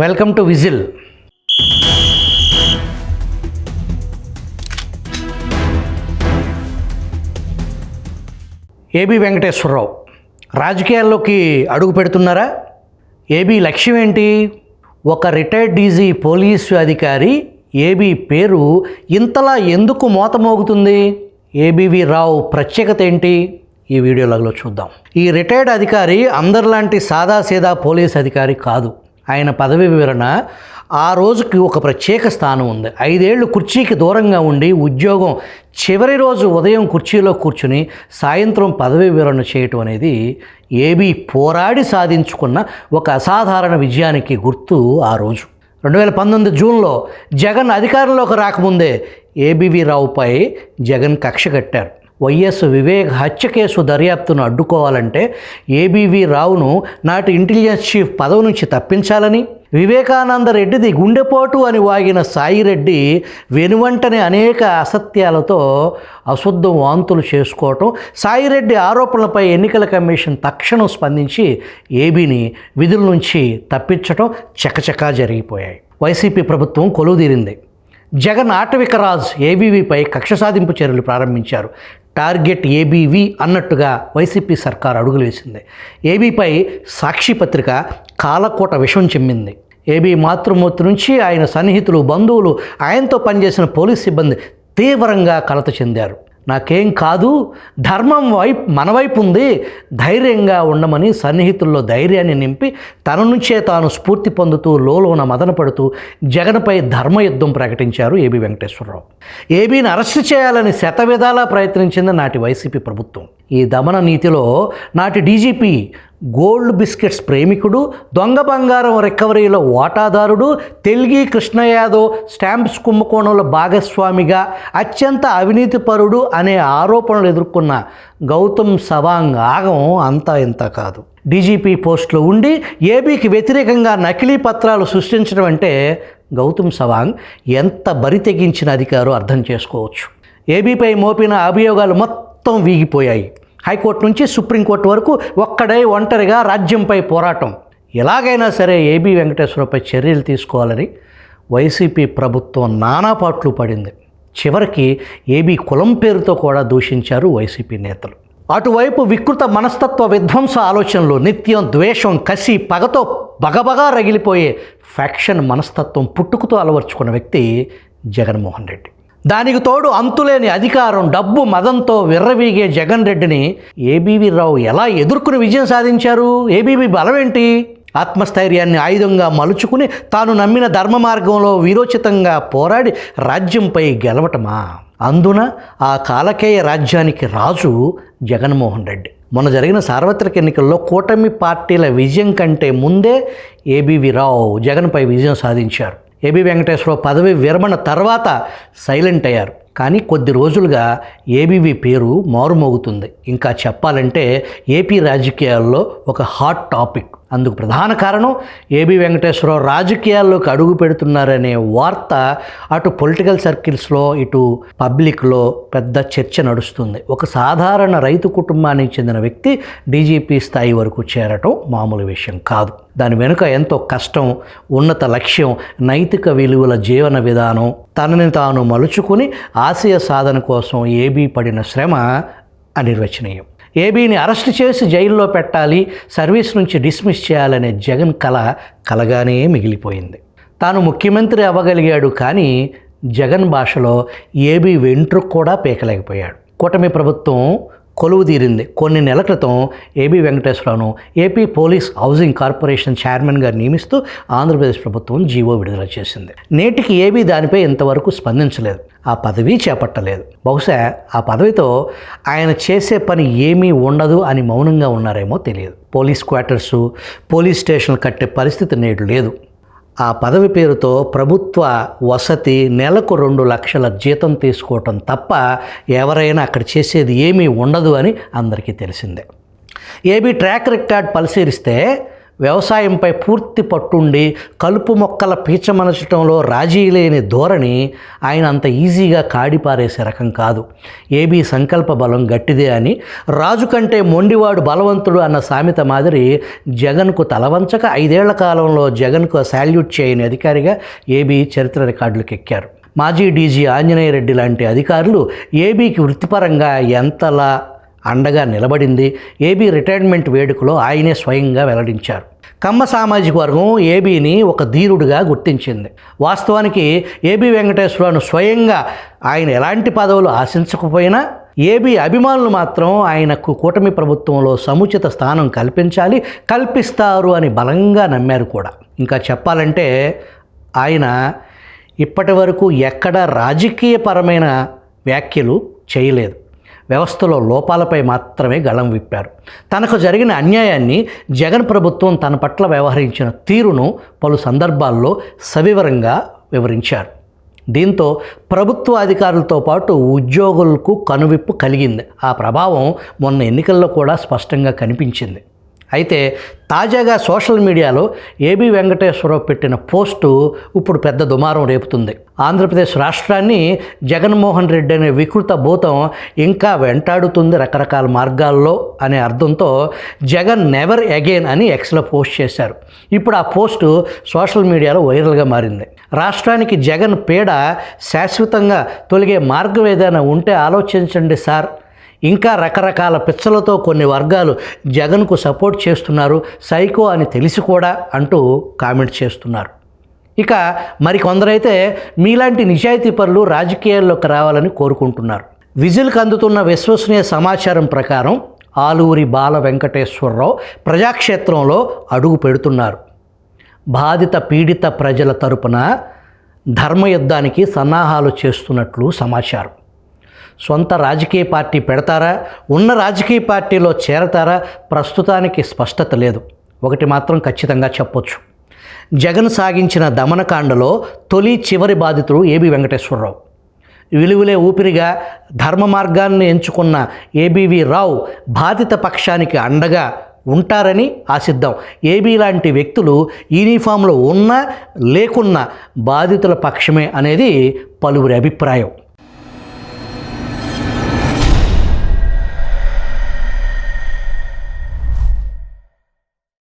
Welcome to Whistle. AB Venkateswara Rao రాజకీయాల్లోకి అడుగు పెడుతున్నారా? ఏబీ లక్ష్యం ఏంటి? ఒక రిటైర్డ్ డీజీ పోలీసు అధికారి ఏబీ పేరు ఇంతలా ఎందుకు మోతమోగుతుంది? ఏబీవీ రావు ప్రత్యేకత ఏంటి? ఈ వీడియోలో చూద్దాం. ఈ రిటైర్డ్ అధికారి అందరిలాంటి సాదాసీదా పోలీస్ అధికారి కాదు. ఆయన పదవి వివరణ ఆ రోజుకి ఒక ప్రత్యేక స్థానం ఉంది. 5 ఏళ్ళు కుర్చీకి దూరంగా ఉండి ఉద్యోగం చివరి రోజు ఉదయం కుర్చీలో కూర్చుని సాయంత్రం పదవి వివరణ చేయటం అనేది ఏబీ పోరాడి సాధించుకున్న ఒక అసాధారణ విజయానికి గుర్తు. ఆ రోజు 2019 జూన్లో జగన్ అధికారంలోకి రాకముందే ఏబీవీ రావుపై జగన్ కక్ష కట్టారు. వైఎస్ వివేక్ హత్య కేసు దర్యాప్తును అడ్డుకోవాలంటే ఏబీవీ రావును నాటి ఇంటెలిజెన్స్ చీఫ్ పదవి నుంచి తప్పించాలని, వివేకానంద రెడ్డిది గుండెపోటు అని వాగిన సాయిరెడ్డి వెనువంటనే అనేక అసత్యాలతో అశుద్ధ వాంతులు చేసుకోవటం, సాయిరెడ్డి ఆరోపణలపై ఎన్నికల కమిషన్ తక్షణం స్పందించి ఏబీని విధుల నుంచి తప్పించడం చకచకా జరిగిపోయాయి. వైసీపీ ప్రభుత్వం కొలువుదీరింది. జగన్ ఆటవికరాజ్ ఏబీవీపై కక్ష సాధింపు చర్యలు ప్రారంభించారు. టార్గెట్ ఏబీవీ అన్నట్టుగా వైసీపీ సర్కార్ అడుగులు వేసింది. ఏబీపై సాక్షి పత్రిక కాలకోట విషం చిమ్మింది. ఏబీ మాతృమూర్తి నుంచి ఆయన సన్నిహితులు, బంధువులు, ఆయనతో పనిచేసిన పోలీస్ సిబ్బంది తీవ్రంగా కలత చెందారు. నాకేం కాదు, ధర్మం మన వైపు ఉంది, ధైర్యంగా ఉండమని సన్నిహితుల్లో ధైర్యాన్ని నింపి తన నుంచే తాను స్ఫూర్తి పొందుతూ లోలోన మదనపడుతూ జగన్పై ధర్మయుద్ధం ప్రకటించారు ఏబీ వెంకటేశ్వరరావు. ఏబీని అరెస్టు చేయాలని శతవిధాలా ప్రయత్నించింది నాటి వైసీపీ ప్రభుత్వం. ఈ దమన నీతిలో నాటి డీజీపీ గోల్డ్ బిస్కెట్స్ ప్రేమికుడు, దొంగ బంగారం రికవరీలో వాటాదారుడు, తెల్గి కృష్ణ యాదవ్ స్టాంప్స్ కుంభకోణంలో భాగస్వామిగా అత్యంత అవినీతిపరుడు అనే ఆరోపణలు ఎదుర్కొన్న గౌతమ్ సవాంగ్ ఆగం అంతా ఇంత కాదు. డీజీపీ పోస్టులో ఉండి ఏబీకి వ్యతిరేకంగా నకిలీ పత్రాలు సృష్టించడం అంటే గౌతమ్ సవాంగ్ ఎంత బరి తెగించిన అధికారో అర్థం చేసుకోవచ్చు. ఏబీపై మోపిన అభియోగాలు మొత్తం వీగిపోయాయి. హైకోర్టు నుంచి సుప్రీంకోర్టు వరకు ఒంటరిగా రాజ్యంపై పోరాటం. ఎలాగైనా సరే ఏబీ వెంకటేశ్వరరావుపై చర్యలు తీసుకోవాలని వైసీపీ ప్రభుత్వం నానాపాట్లు పడింది. చివరికి ఏబీ కులం పేరుతో కూడా దూషించారు వైసీపీ నేతలు. అటువైపు వికృత మనస్తత్వ విధ్వంస ఆలోచనలు, నిత్యం ద్వేషం, కసి, పగతో బగబగా రగిలిపోయే ఫ్యాక్షన్ మనస్తత్వం పుట్టుకతో అలవర్చుకున్న వ్యక్తి జగన్మోహన్ రెడ్డి. దానికి తోడు అంతులేని అధికారం, డబ్బు, మదంతో విర్రవీగే జగన్ రెడ్డిని ఏబీవీ రావు ఎలా ఎదుర్కొని విజయం సాధించారు? ఏబీవీ బలం ఏంటి? ఆత్మస్థైర్యాన్ని ఆయుధంగా మలుచుకుని తాను నమ్మిన ధర్మ మార్గంలో వీరోచితంగా పోరాడి రాజ్యంపై గెలవటమా? అందున ఆ కాలకేయ రాజ్యానికి రాజు జగన్మోహన్ రెడ్డి. మొన్న జరిగిన సార్వత్రిక ఎన్నికల్లో కూటమి పార్టీల విజయం కంటే ముందే ఏబీవీ రావు జగన్పై విజయం సాధించారు. ఏబీ వెంకటేశ్వరరావు పదవి విరమణ తర్వాత సైలెంట్ అయ్యారు. కానీ కొద్ది రోజులుగా ఏబీవీ పేరు మారుమోగుతుంది. ఇంకా చెప్పాలంటే ఏపీ రాజకీయాల్లో ఒక హాట్ టాపిక్. అందుకు ప్రధాన కారణం ఏబీ వెంకటేశ్వరరావు రాజకీయాల్లోకి అడుగు పెడుతున్నారనే వార్త అటు పొలిటికల్ సర్కిల్స్లో ఇటు పబ్లిక్లో పెద్ద చర్చ నడుస్తుంది. ఒక సాధారణ రైతు కుటుంబానికి చెందిన వ్యక్తి డీజీపీ స్థాయి వరకు చేరటం మామూలు విషయం కాదు. దాని వెనుక ఎంతో కష్టం, ఉన్నత లక్ష్యం, నైతిక విలువల జీవన విధానం, తనని తాను మలుచుకుని ఆశయ సాధన కోసం ఏబీ పడిన శ్రమ అనిర్వచనీయం. ఏబీని అరెస్ట్ చేసి జైల్లో పెట్టాలి, సర్వీస్ నుంచి డిస్మిస్ చేయాలనే జగన్ కలగానే మిగిలిపోయింది. తాను ముఖ్యమంత్రి అవ్వగలిగాడు, కానీ జగన్ భాషలో ఏబీ వెంట్రుకు కూడా పీకలేకపోయాడు. కూటమి ప్రభుత్వం కొలువుదీరింది. కొన్ని నెలల క్రితం ఏబీ వెంకటేశ్వరరావును ఏపీ పోలీస్ హౌసింగ్ కార్పొరేషన్ చైర్మన్గా నియమిస్తూ ఆంధ్రప్రదేశ్ ప్రభుత్వం జీవో విడుదల చేసింది. నేటికి ఏబీ దానిపై ఇంతవరకు స్పందించలేదు, ఆ పదవి చేపట్టలేదు. బహుశా ఆ పదవితో ఆయన చేసే పని ఏమీ ఉండదు అని మౌనంగా ఉన్నారేమో తెలియదు. పోలీస్ క్వార్టర్సు, పోలీస్ స్టేషన్లు కట్టే పరిస్థితి నేడు లేదు. ఆ పదవి పేరుతో ప్రభుత్వ వసతి, నెలకు 2 లక్షల జీతం తీసుకోవటం తప్ప ఎవరైనా అక్కడ చేసేది ఏమీ ఉండదు అని అందరికీ తెలిసిందే. ఏబీ ట్రాక్ రికార్డ్ పరిశీలిస్తే వ్యవసాయంపై పూర్తి పట్టుండి కలుపు మొక్కల పీచమనచటంలో రాజీ లేని ధోరణి ఆయన అంత ఈజీగా కాడిపారేసే రకం కాదు. ఏబీ సంకల్ప బలం గట్టిదే అని, రాజు కంటే మొండివాడు బలవంతుడు అన్న సామెత మాదిరి జగన్కు తలవంచక 5 ఏళ్ల కాలంలో జగన్కు శాల్యూట్ చేయని అధికారిగా ఏబీ చరిత్ర రికార్డులకు ఎక్కారు. మాజీ డీజీ ఆంజనేయ రెడ్డి లాంటి అధికారులు ఏబీకి వృత్తిపరంగా ఎంతలా అండగా నిలబడింది ఏబీ రిటైర్మెంట్ వేడుకలో ఆయనే స్వయంగా వెల్లడించారు. కమ్మ సామాజిక వర్గం ఏబీని ఒక ధీరుడిగా గుర్తించింది. వాస్తవానికి ఏబీ వెంకటేశ్వరరావును స్వయంగా ఆయన ఎలాంటి పదవులు ఆశించకపోయినా ఏబీ అభిమానులు మాత్రం ఆయనకు కూటమి ప్రభుత్వంలో సముచిత స్థానం కల్పిస్తారు అని బలంగా నమ్మారు కూడా. ఇంకా చెప్పాలంటే ఆయన ఇప్పటి వరకు ఎక్కడ రాజకీయపరమైన వ్యాఖ్యలు చేయలేదు. వ్యవస్థలో లోపాలపై మాత్రమే గళం విప్పారు. తనకు జరిగిన అన్యాయాన్ని, జగన్ ప్రభుత్వం తన పట్ల వ్యవహరించిన తీరును పలు సందర్భాల్లో సవివరంగా వివరించారు. దీంతో ప్రభుత్వ అధికారులతో పాటు ఉద్యోగులకు కనువిప్పు కలిగింది. ఆ ప్రభావం మొన్న ఎన్నికల్లో కూడా స్పష్టంగా కనిపించింది. అయితే తాజాగా సోషల్ మీడియాలో ఏబీ వెంకటేశ్వరరావు పెట్టిన పోస్టు ఇప్పుడు పెద్ద దుమారం రేపుతుంది. ఆంధ్రప్రదేశ్ రాష్ట్రాన్ని జగన్మోహన్ రెడ్డి అనే వికృత భూతం ఇంకా వెంటాడుతుంది రకరకాల మార్గాల్లో అనే అర్థంతో జగన్ నెవర్ అగైన్ అని ఎక్స్లో పోస్ట్ చేశారు. ఇప్పుడు ఆ పోస్టు సోషల్ మీడియాలో వైరల్గా మారింది. రాష్ట్రానికి జగన్ పీడ శాశ్వతంగా తొలగే మార్గం ఏదైనా ఉంటే ఆలోచించండి సార్. ఇంకా రకరకాల పిచ్చలతో కొన్ని వర్గాలు జగన్కు సపోర్ట్ చేస్తున్నారు, సైకో అని తెలిసి కూడా అంటూ కామెంట్ చేస్తున్నారు. ఇక మరికొందరైతే మీలాంటి నిజాయితీ పరులు రాజకీయాల్లోకి రావాలని కోరుకుంటున్నారు. విజిల్కి అందుతున్న విశ్వసనీయ సమాచారం ప్రకారం ఆలూరి బాల వెంకటేశ్వరరావు ప్రజాక్షేత్రంలో అడుగు పెడుతున్నారు. బాధిత పీడిత ప్రజల తరపున ధర్మయుద్ధానికి సన్నాహాలు చేస్తున్నట్లు సమాచారం. సొంత రాజకీయ పార్టీ పెడతారా, ఉన్న రాజకీయ పార్టీలో చేరతారా, ప్రస్తుతానికి స్పష్టత లేదు. ఒకటి మాత్రం ఖచ్చితంగా చెప్పొచ్చు, జగన్ సాగించిన దమనకాండలో తొలి చివరి బాధితుడు ఏబీ వెంకటేశ్వరరావు. విలువలే ఊపిరిగా ధర్మ మార్గాన్ని ఎంచుకున్న ఏబీవీ రావు బాధిత పక్షానికి అండగా ఉంటారని ఆశిద్దాం. ఏబీ లాంటి వ్యక్తులు యూనిఫామ్లో ఉన్నా లేకున్నా బాధితుల పక్షమే అనేది పలువురి అభిప్రాయం.